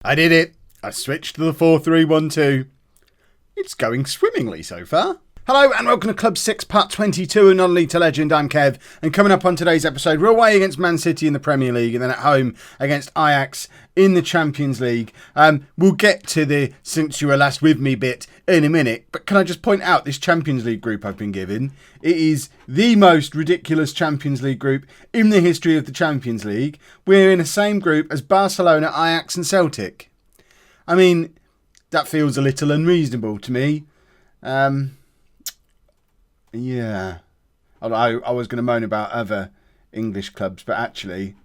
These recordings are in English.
I did it. I switched to the 4-3-1-2. It's going swimmingly so far. Hello and welcome to Club 6 Part 22 of Non-League to Legend. I'm Kev, and coming up on today's episode, we're away against Man City in the Premier League and then at home against Ajax in the Champions League. We'll get to the since you were last with me bit in a minute, but can I just point out this Champions League group I've been given? It is the most ridiculous Champions League group in the history of the Champions League. We're in the same group as Barcelona, Ajax and Celtic. I mean, that feels a little unreasonable to me. Yeah. I was going to moan about other English clubs, but actually,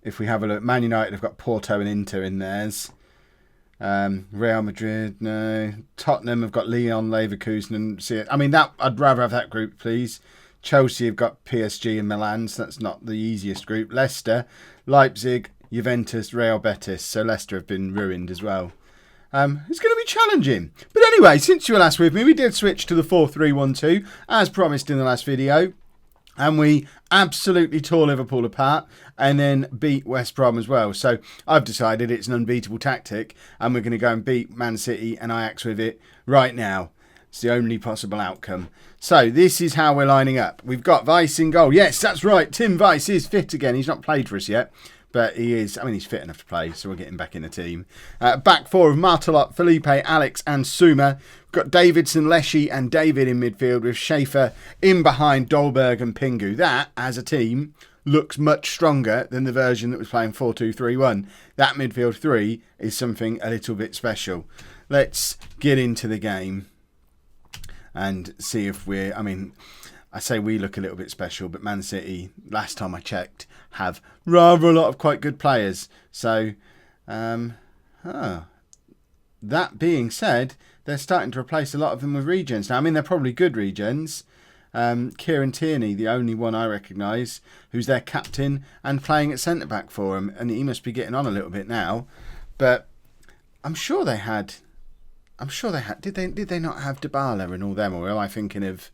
if we have a look, Man United have got Porto and Inter in theirs. Real Madrid, no. Tottenham have got Lyon, Leverkusen, and I mean, that I'd rather have that group, please. Chelsea have got PSG and Milan, so that's not the easiest group. Leicester, Leipzig, Juventus, Real Betis. So Leicester have been ruined as well. It's going to be challenging. But anyway, since you were last with me, we did switch to the 4-3-1-2, as promised in the last video. And we absolutely tore Liverpool apart and then beat West Brom as well. So I've decided it's an unbeatable tactic and we're going to go and beat Man City and Ajax with it right now. It's the only possible outcome. So this is how we're lining up. We've got Weiss in goal. Yes, that's right. Tim Weiss is fit again. He's not played for us yet. But he is, I mean, he's fit enough to play, so we'll get him back in the team. Back four of Martelot, Felipe, Alex and Suma. We've got Davidson, Leshy and David in midfield with Schaefer in behind Dolberg and Pingu. That, as a team, looks much stronger than the version that was playing 4-2-3-1. That midfield three is something a little bit special. Let's get into the game and see if we're, I mean, I say we look a little bit special, but Man City, last time I checked, have rather a lot of quite good players. So, that being said, they're starting to replace a lot of them with regens. Now, I mean, they're probably good regens. Kieran Tierney, the only one I recognise, who's their captain and playing at centre-back for them. And he must be getting on a little bit now. But I'm sure they had... Did they not have Dybala and all them? Or am I thinking of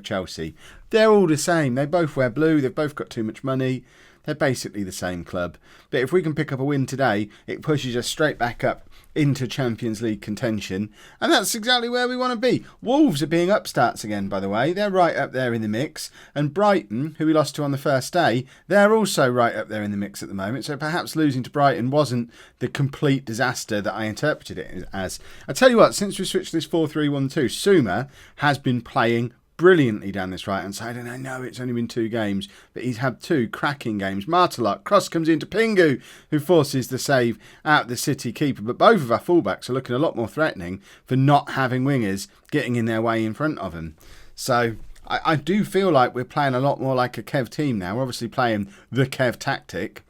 Chelsea? They're all the same. They both wear blue. They've both got too much money. They're basically the same club. But if we can pick up a win today, it pushes us straight back up into Champions League contention. And that's exactly where we want to be. Wolves are being upstarts again, by the way. They're right up there in the mix. And Brighton, who we lost to on the first day, they're also right up there in the mix at the moment. So perhaps losing to Brighton wasn't the complete disaster that I interpreted it as. I tell you what, since we switched to this 4-3-1-2, Suma has been playing brilliantly down this right hand side, and I know it's only been 2 games, but he's had 2 cracking games. Martelot, cross comes into Pingu, who forces the save out the City keeper, but both of our fullbacks are looking a lot more threatening for not having wingers getting in their way in front of them. So I do feel like we're playing a lot more like a Kev team now. We're obviously playing the Kev tactic,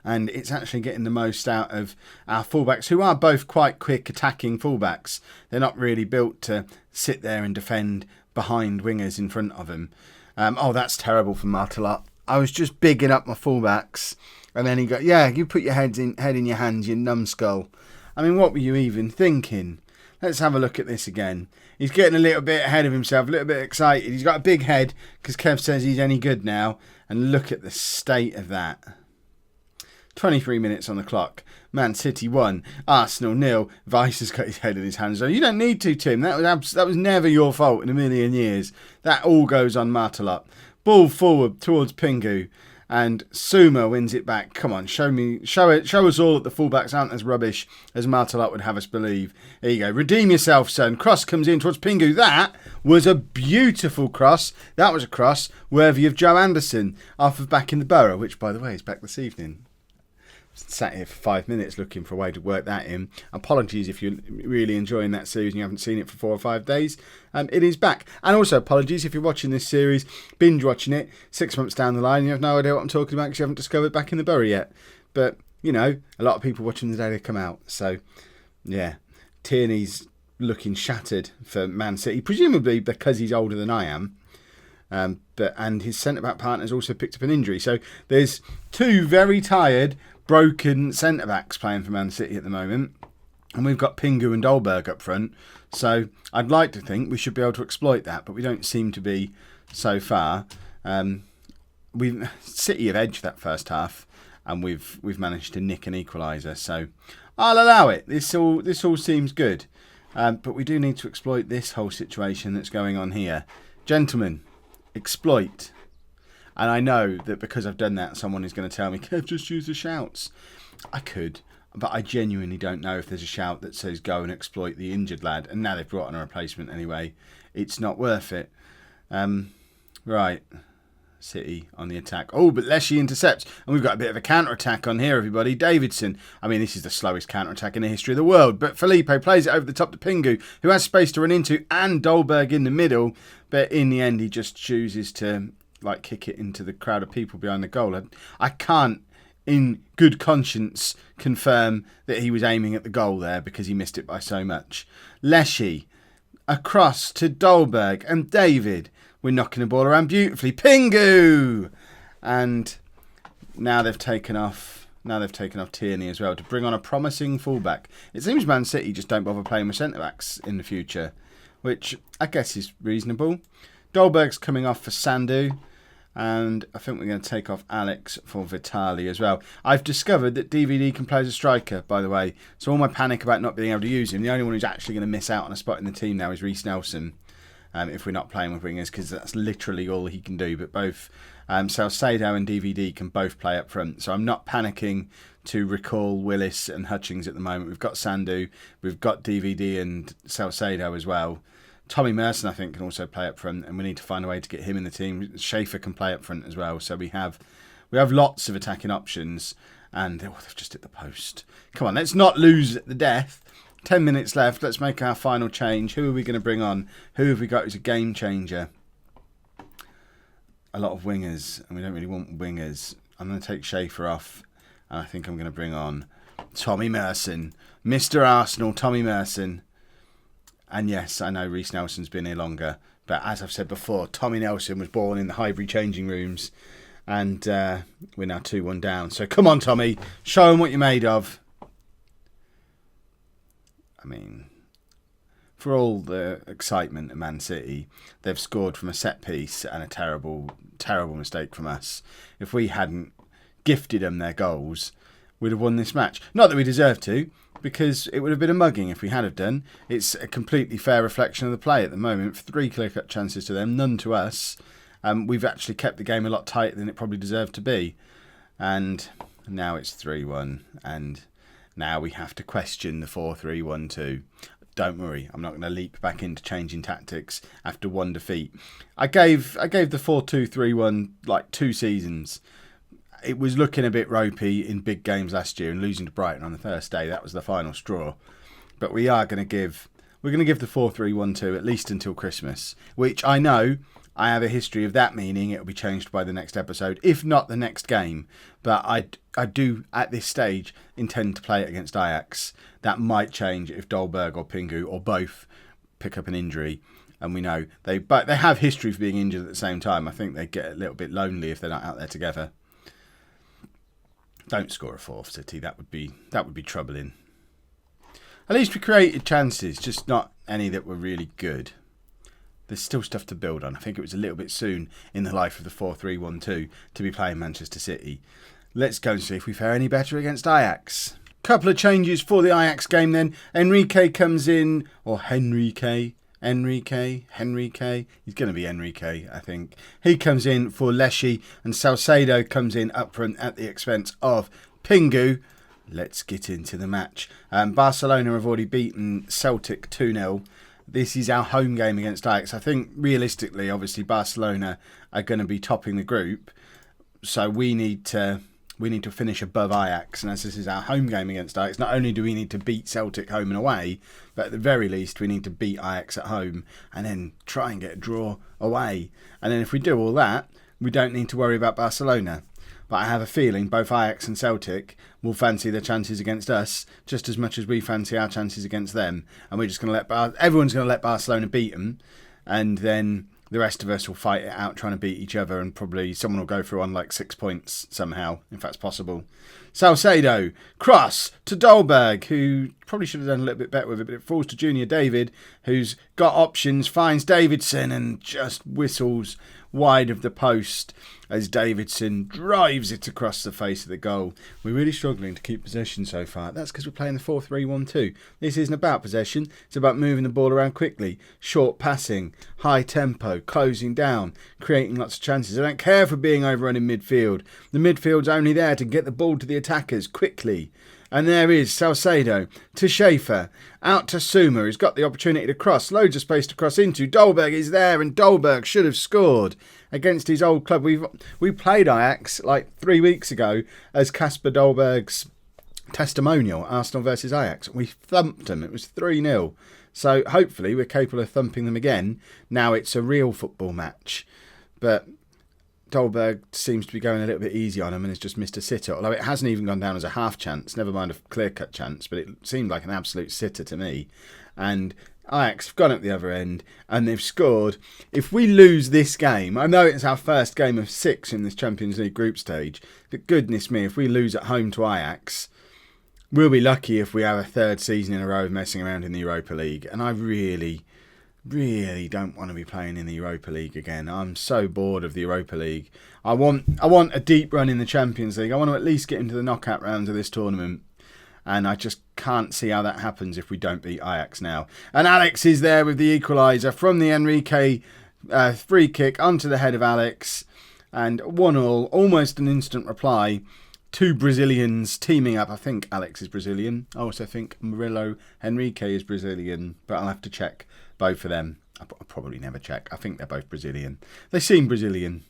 and it's actually getting the most out of our fullbacks, who are both quite quick attacking fullbacks. They're not really built to sit there and defend behind wingers in front of him. Oh, that's terrible for Martelot. I was just bigging up my fullbacks, and then he got, yeah, you put your head in your hands, you numbskull. I mean, what were you even thinking? Let's have a look at this again. He's getting a little bit ahead of himself, a little bit excited. He's got a big head because Kev says he's any good now, and look at the state of that. 23 minutes on the clock. Man City 1, Arsenal 0. Weiss has got his head in his hands. So you don't need to, Tim. That was never your fault in a million years. That all goes on Martelot. Ball forward towards Pingu, and Suma wins it back. Come on, show us all that the fullbacks aren't as rubbish as Martelot would have us believe. There you go. Redeem yourself, son. Cross comes in towards Pingu. That was a beautiful cross. That was a cross worthy of Joe Anderson off of Back in the Borough, which, by the way, is back this evening. Sat here for 5 minutes looking for a way to work that in. Apologies if you're really enjoying that series and you haven't seen it for 4 or 5 days. It is back. And also apologies if you're watching this series, binge watching it 6 months down the line and you have no idea what I'm talking about because you haven't discovered Back in the Borough yet. But, you know, a lot of people watching the day they come out. So, yeah, Tierney's looking shattered for Man City, presumably because he's older than I am. And his centre-back partner's also picked up an injury. So there's 2 very tired, broken centre-backs playing for Man City at the moment. And we've got Pingu and Dolberg up front. So I'd like to think we should be able to exploit that, but we don't seem to be so far. City have edged that first half. and we've managed to nick an equaliser. So I'll allow it. This all seems good, but we do need to exploit this whole situation that's going on here, gentlemen. Exploit. And I know that because I've done that, someone is going to tell me, Kev, just use the shouts. I could, but I genuinely don't know if there's a shout that says go and exploit the injured lad. And now they've brought on a replacement anyway. It's not worth it. Right. City on the attack. Oh, but Leshy intercepts. And we've got a bit of a counter-attack on here, everybody. Davidson. I mean, this is the slowest counter-attack in the history of the world. But Felipe plays it over the top to Pingu, who has space to run into, and Dolberg in the middle. But in the end, he just chooses to kick it into the crowd of people behind the goal. I can't, in good conscience, confirm that he was aiming at the goal there because he missed it by so much. Leshy across to Dolberg and David. We're knocking the ball around beautifully. Pingu! And now they've taken off. Tierney as well to bring on a promising fullback. It seems Man City just don't bother playing with centre backs in the future, which I guess is reasonable. Dolberg's coming off for Sandu. And I think we're going to take off Alex for Vitali as well. I've discovered that DVD can play as a striker, by the way. So all my panic about not being able to use him, the only one who's actually going to miss out on a spot in the team now is Reece Nelson. If we're not playing with wingers, because that's literally all he can do. But both Salcedo and DVD can both play up front. So I'm not panicking to recall Willis and Hutchings at the moment. We've got Sandu, we've got DVD and Salcedo as well. Tommy Merson, I think, can also play up front, and we need to find a way to get him in the team. Schaefer can play up front as well, so we have lots of attacking options. And they've just hit the post. Come on, let's not lose the death. 10 minutes left. Let's make our final change. Who are we going to bring on? Who have we got who's a game changer? A lot of wingers, and we don't really want wingers. I'm going to take Schaefer off, and I think I'm going to bring on Tommy Merson, Mr. Arsenal, Tommy Merson. And yes, I know Reece Nelson's been here longer. But as I've said before, Tommy Nelson was born in the Highbury changing rooms. And we're now 2-1 down. So come on, Tommy. Show them what you're made of. I mean, for all the excitement at Man City, they've scored from a set piece and a terrible, terrible mistake from us. If we hadn't gifted them their goals, we'd have won this match. Not that we deserve to, because it would have been a mugging if we had have done. It's a completely fair reflection of the play at the moment. 3 clear-cut chances to them, none to us. We've actually kept the game a lot tighter than it probably deserved to be. And now it's 3-1. And now we have to question the 4-3-1-2. Don't worry, I'm not going to leap back into changing tactics after one defeat. I gave the 4-2-3-1 2 seasons. It was looking a bit ropey in big games last year, and losing to Brighton on the first day, that was the final straw. But we're going to give the 4-3-1-2 at least until Christmas, which I know I have a history of that meaning it'll be changed by the next episode, if not the next game. But I do at this stage intend to play it against Ajax. That might change if Dolberg or Pingu or both pick up an injury. And we know they have history of being injured at the same time. I think they get a little bit lonely if they're not out there together. Don't score a fourth, City. That would be troubling. At least we created chances, just not any that were really good. There's still stuff to build on. I think it was a little bit soon in the life of the 4-3-1-2 to be playing Manchester City. Let's go and see if we fare any better against Ajax. Couple of changes for the Ajax game then. Enrique comes in, or Henrique. He's going to be Enrique, I think. He comes in for Leshy, and Salcedo comes in up front at the expense of Pingu. Let's get into the match. Barcelona have already beaten Celtic 2-0. This is our home game against Ajax. I think realistically, obviously, Barcelona are going to be topping the group, so we need to finish above Ajax. And as this is our home game against Ajax, not only do we need to beat Celtic home and away, but at the very least we need to beat Ajax at home and then try and get a draw away. And then if we do all that, we don't need to worry about Barcelona. But I have a feeling both Ajax and Celtic will fancy their chances against us just as much as we fancy our chances against them. And we're just going to everyone's going to let Barcelona beat them, and then the rest of us will fight it out trying to beat each other, and probably someone will go through on 6 points somehow, if that's possible. Salcedo, cross to Dolberg, who probably should have done a little bit better with it, but it falls to Junior David, who's got options, finds Davidson and just whistles wide of the post as Davidson drives it across the face of the goal. We're really struggling to keep possession so far. That's because we're playing the 4-3-1-2. This isn't about possession. It's about moving the ball around quickly, short passing, high tempo, closing down, creating lots of chances. I don't care for being overrun in midfield. The midfield's only there to get the ball to the attackers quickly. And there is Salcedo to Schaefer, out to Suma, who's got the opportunity to cross, loads of space to cross into. Dolberg is there, and Dolberg should have scored against his old club. We played Ajax like 3 weeks ago as Kasper Dolberg's testimonial, Arsenal versus Ajax. We thumped them. It was 3-0. So hopefully we're capable of thumping them again. Now it's a real football match. But Dolberg seems to be going a little bit easy on him and has just missed a sitter, although it hasn't even gone down as a half chance, never mind a clear-cut chance, but it seemed like an absolute sitter to me. And Ajax have gone up the other end and they've scored. If we lose this game, I know it's our first game of 6 in this Champions League group stage, but goodness me, if we lose at home to Ajax, we'll be lucky if we have a third season in a row of messing around in the Europa League. And I really don't want to be playing in the Europa League again. I'm so bored of the Europa League. I want a deep run in the Champions League. I want to at least get into the knockout rounds of this tournament. And I just can't see how that happens if we don't beat Ajax now. And Alex is there with the equaliser from the Enrique free kick onto the head of Alex. And 1-1, almost an instant reply. 2 Brazilians teaming up. I think Alex is Brazilian. I also think Murilo Henrique is Brazilian. But I'll have to check both of them. I'll probably never check. I think they're both Brazilian. They seem Brazilian.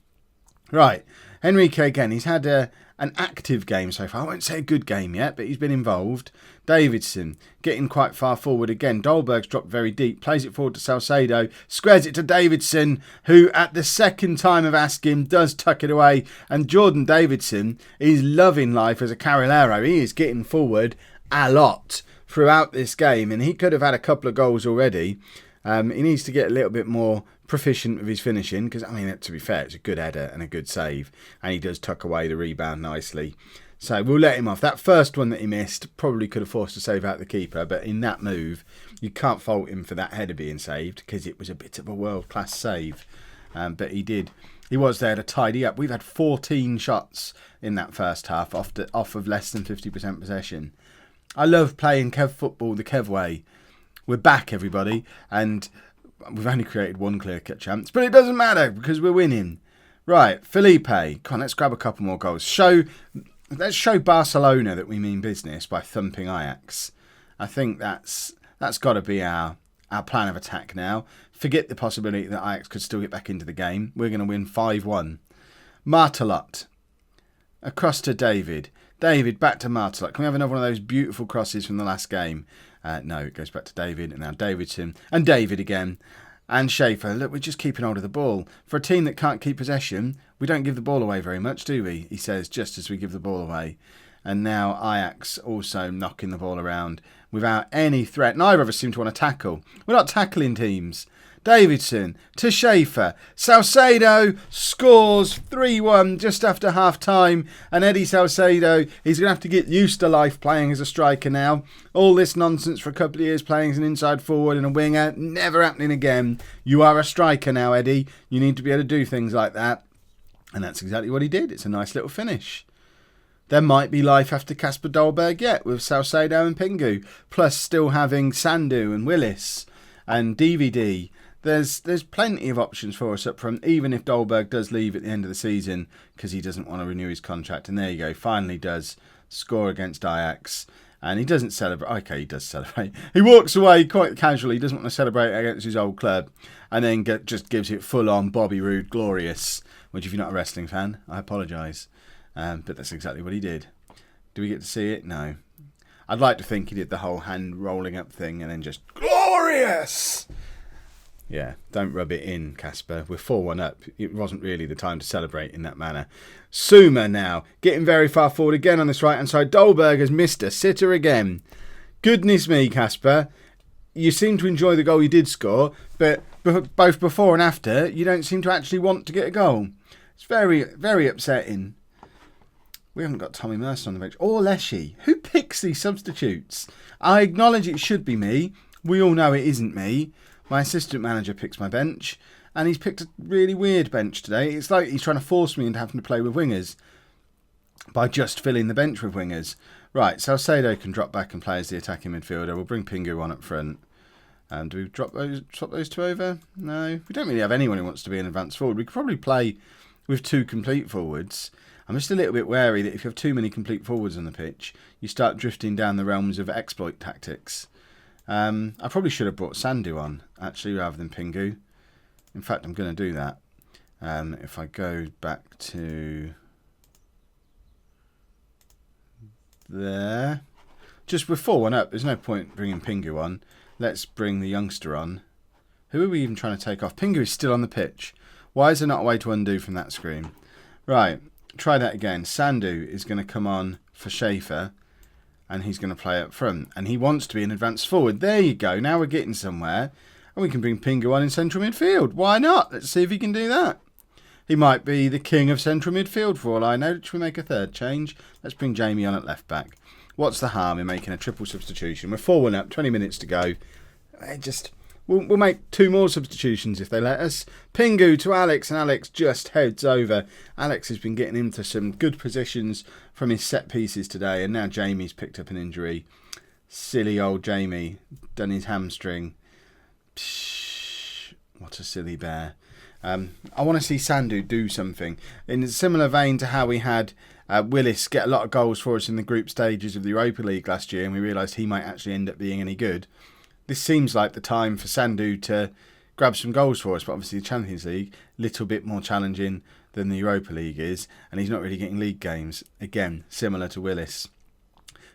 Right. Henrique again. He's had an active game so far. I won't say a good game yet, but he's been involved. Davidson getting quite far forward again. Dolberg's dropped very deep. Plays it forward to Salcedo. Squares it to Davidson, who at the second time of asking does tuck it away. And Jordan Davidson is loving life as a Carrilero. He is getting forward a lot throughout this game. And he could have had a couple of goals already. He needs to get a little bit more proficient with his finishing because, I mean, to be fair, it's a good header and a good save. And he does tuck away the rebound nicely. So we'll let him off. That first one that he missed probably could have forced a save out the keeper. But in that move, you can't fault him for that header being saved because it was a bit of a world-class save. But he did. He was there to tidy up. We've had 14 shots in that first half off of less than 50% possession. I love playing Kev football the Kev way. We're back, everybody, and we've only created 1 clear-cut chance, but it doesn't matter because we're winning. Right, Felipe, come on, let's grab a couple more goals. Let's show Barcelona that we mean business by thumping Ajax. I think that's got to be our plan of attack now. Forget the possibility that Ajax could still get back into the game. We're going to win 5-1. Martelot, across to David. David, back to Martelot. Can we have another one of those beautiful crosses from the last game? No, it goes back to David, and now Davidson, and David again, and Schaefer. Look, we're just keeping hold of the ball. For a team that can't keep possession, we don't give the ball away very much, do we? He says, just as we give the ball away. And now Ajax also knocking the ball around without any threat. Neither of us seem to want to tackle. We're not tackling teams. Davidson to Schaefer. Salcedo scores 3-1 just after half-time. And Eddie Salcedo, he's going to have to get used to life playing as a striker now. All this nonsense for a couple of years playing as an inside forward and a winger, never happening again. You are a striker now, Eddie. You need to be able to do things like that. And that's exactly what he did. It's a nice little finish. There might be life after Kasper Dolberg yet with Salcedo and Pingu, plus still having Sandu and Willis and DVD. There's plenty of options for us up front, even if Dolberg does leave at the end of the season because he doesn't want to renew his contract. And there you go, finally does score against Ajax. And he doesn't celebrate. Okay, he does celebrate. He walks away quite casually. He doesn't want to celebrate against his old club. And then just gives it full-on Bobby Roode glorious. Which, if you're not a wrestling fan, I apologise. But that's exactly what he did. Do we get to see it? No. I'd like to think he did the whole hand rolling up thing and then just glorious! Yeah, don't rub it in, Kasper. We're 4-1 up. It wasn't really the time to celebrate in that manner. Suma now, getting very far forward again on this right-hand side. Dolberg has missed a sitter again. Goodness me, Kasper. You seem to enjoy the goal you did score, but both before and after, you don't seem to actually want to get a goal. It's very, very upsetting. We haven't got Tommy Mercer on the bench. Or Leshy. Who picks these substitutes? I acknowledge it should be me. We all know it isn't me. My assistant manager picks my bench. And he's picked a really weird bench today. It's like he's trying to force me into having to play with wingers by just filling the bench with wingers. Right, Salcedo can drop back and play as the attacking midfielder. We'll bring Pingu on up front. Do we swap those two over? No, we don't really have anyone who wants to be an advanced forward. We could probably play with 2 complete forwards. I'm just a little bit wary that if you have too many complete forwards on the pitch, you start drifting down the realms of exploit tactics. I probably should have brought Sandu on, actually, rather than Pingu. In fact, I'm going to do that. If I go back to there. Just with 4-1 up, there's no point bringing Pingu on. Let's bring the youngster on. Who are we even trying to take off? Pingu is still on the pitch. Why is there not a way to undo from that screen? Right, try that again. Sandu is going to come on for Schaefer, and he's going to play up front. And he wants to be an advanced forward. There you go. Now we're getting somewhere. And we can bring Pingu on in central midfield. Why not? Let's see if he can do that. He might be the king of central midfield for all I know. Should we make a third change? Let's bring Jamie on at left back. What's the harm in making a triple substitution? We're 4-1 up, 20 minutes to go. We'll make 2 more substitutions if they let us. Pingu to Alex, and Alex just heads over. Alex has been getting into some good positions from his set pieces today, and now Jamie's picked up an injury. Silly old Jamie, done his hamstring. Psh, what a silly bear. I want to see Sandu do something. In a similar vein to how we had Willis get a lot of goals for us in the group stages of the Europa League last year, and we realised he might actually end up being any good. This seems like the time for Sandu to grab some goals for us, but obviously the Champions League, a little bit more challenging than the Europa League is, and he's not really getting league games. Again, similar to Willis.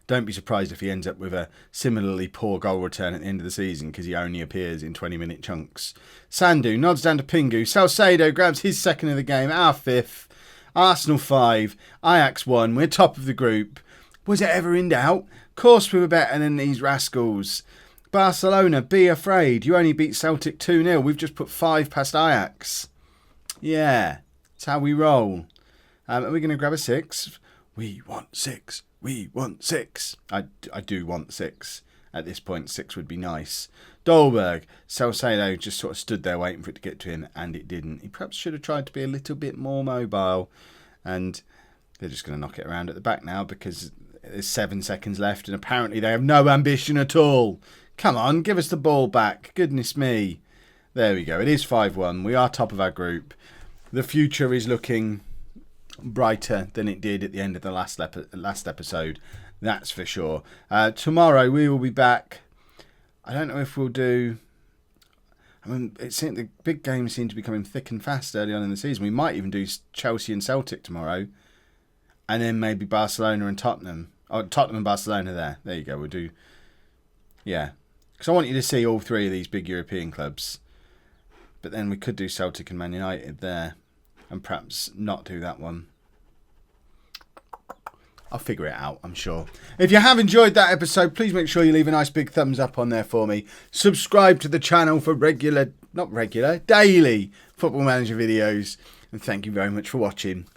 Don't be surprised if he ends up with a similarly poor goal return at the end of the season because he only appears in 20-minute chunks. Sandu nods down to Pingu. Salcedo grabs his second of the game, our 5th. Arsenal 5, Ajax 1. We're top of the group. Was it ever in doubt? Of course we were better than these rascals. Barcelona, be afraid. You only beat Celtic 2-0. We've just put 5 past Ajax. Yeah, that's how we roll. Are we going to grab a 6? We want 6. We want 6. I do want 6. At this point, 6 would be nice. Dolberg. Salcedo just sort of stood there waiting for it to get to him, and it didn't. He perhaps should have tried to be a little bit more mobile. And they're just going to knock it around at the back now because there's 7 seconds left, and apparently they have no ambition at all. Come on, give us the ball back. Goodness me. There we go. It is 5-1. We are top of our group. The future is looking brighter than it did at the end of the last episode. That's for sure. Tomorrow we will be back. I don't know if we'll do... I mean, the big games seem to be coming thick and fast early on in the season. We might even do Chelsea and Celtic tomorrow. And then maybe Barcelona and Tottenham. Oh, Tottenham and Barcelona there. There you go. We'll do... Yeah. Because I want you to see all 3 of these big European clubs. But then we could do Celtic and Man United there. And perhaps not do that one. I'll figure it out, I'm sure. If you have enjoyed that episode, please make sure you leave a nice big thumbs up on there for me. Subscribe to the channel for daily Football Manager videos. And thank you very much for watching.